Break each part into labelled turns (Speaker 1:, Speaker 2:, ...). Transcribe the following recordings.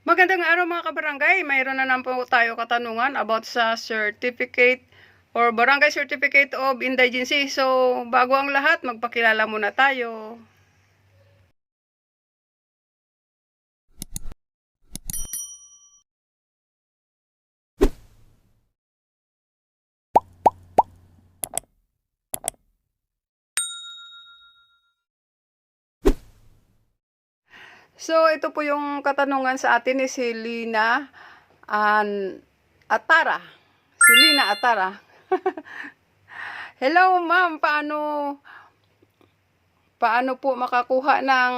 Speaker 1: Magandang araw mga kabarangay. Mayroon na naman po tayo katanungan about sa certificate or barangay certificate of indigency. So, bago ang lahat, magpakilala muna tayo. So, ito po yung katanungan sa atin ni si Lina Atara. Si Lina Atara. Hello ma'am, paano po makakuha ng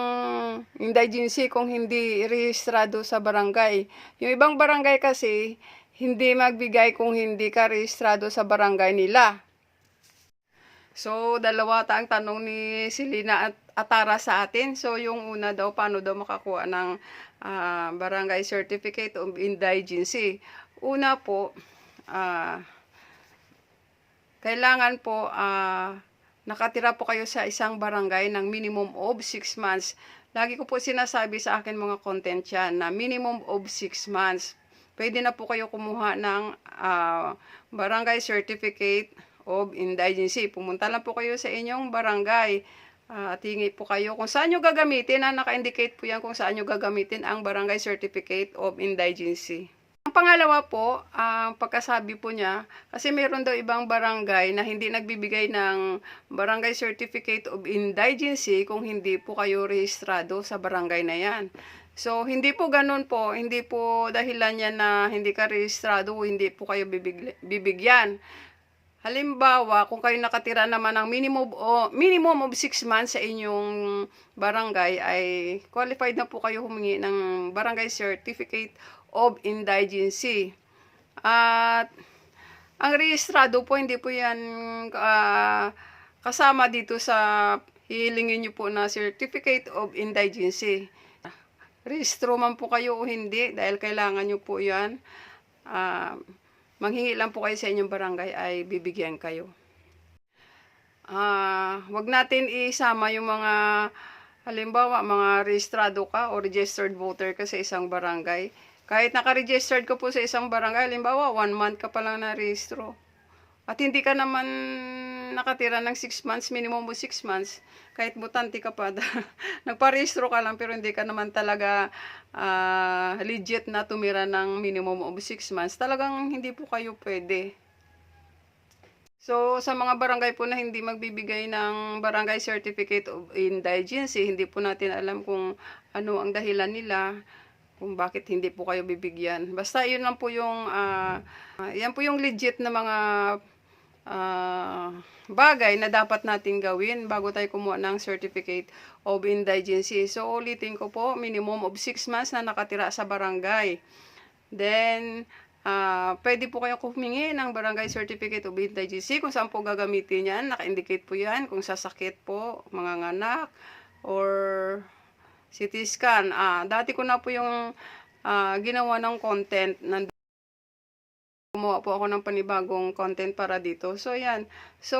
Speaker 1: indigency kung hindi rehistrado sa barangay? Yung ibang barangay kasi, hindi magbigay kung hindi ka rehistrado sa barangay nila. So, dalawa ang tanong ni Silina at Atara sa atin. So, yung una daw, paano daw makakuha ng barangay certificate of indigency? Una po, kailangan po nakatira po kayo sa isang barangay ng minimum of 6 months. Lagi ko po sinasabi sa akin mga content yan na minimum of 6 months. Pwede na po kayo kumuha ng barangay certificate of indigency. Pumunta lang po kayo sa inyong barangay at hingi po kayo kung saan nyo gagamitin. Naka-indicate po yan kung saan nyo gagamitin ang barangay certificate of indigency. Ang pangalawa po, ang pagkasabi po niya, kasi meron daw ibang barangay na hindi nagbibigay ng barangay certificate of indigency kung hindi po kayo rehistrado sa barangay na yan. So, hindi po ganun po, hindi po dahilan yan na hindi ka rehistrado, hindi po kayo bibigyan. Halimbawa, kung kayo nakatira naman ng minimum of 6 months sa inyong barangay, ay qualified na po kayo humingi ng barangay certificate of indigency. At ang rehistrado po, hindi po yan kasama dito sa hihilingin nyo po na certificate of indigency. Rehistro man po kayo o hindi, dahil kailangan nyo po yan. Manghingi lang po kayo sa inyong barangay ay bibigyan kayo. Wag natin isama yung mga, halimbawa, mga rehistrado ka o registered voter ka sa isang barangay. Kahit naka-registered ka po sa isang barangay, halimbawa, 1 month ka pa lang na-rehistro. At hindi ka naman nakatira ng 6 months, minimum mo 6 months, kahit butante ka pa, nagparehistro ka lang pero hindi ka naman talaga legit na tumira ng minimum of 6 months, talagang hindi po kayo pwede. So, sa mga barangay po na hindi magbibigay ng barangay certificate of indigency, hindi po natin alam kung ano ang dahilan nila, kung bakit hindi po kayo bibigyan. Basta yun lang po yung, yan po yung legit na mga bagay na dapat natin gawin bago tayo kumuha ng certificate of indigency. So, ulitin ko po, minimum of 6 months na nakatira sa barangay. Then, pwede po kayo humingi ng barangay certificate of indigency kung saan po gagamitin yan. Naka-indicate po yan kung sasakit po, mga nganak, or CT scan. Dati ko na po yung ginawa ng content. Gumawa po ako ng panibagong content para dito. So, yan. So,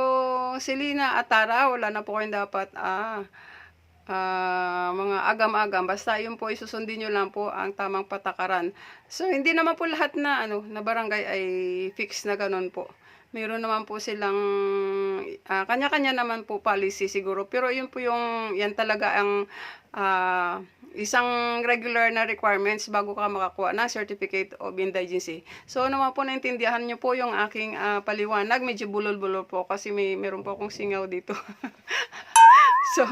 Speaker 1: Silina Atara, wala na po kayong dapat mga agam-agam. Basta yun po, isusundin nyo lang po ang tamang patakaran. So, hindi naman po lahat na, na barangay ay fix na ganun po. Meron naman po silang, kanya-kanya naman po policy siguro. Pero yun po yung, yan talaga ang isang regular na requirements bago ka makakuha ng certificate of indigency. So, naman po naintindihan nyo po yung aking paliwanag. Medyo bulol-bulol po kasi meron po akong singaw dito. So,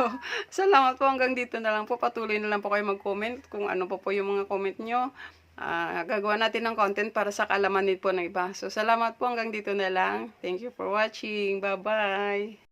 Speaker 1: salamat po, hanggang dito na lang po. Patuloy na lang po kayo mag-comment kung ano po yung mga comment nyo. Gagawa natin ng content para sa kaalaman din po ng iba. So, salamat po, hanggang dito na lang. Thank you for watching. Bye-bye.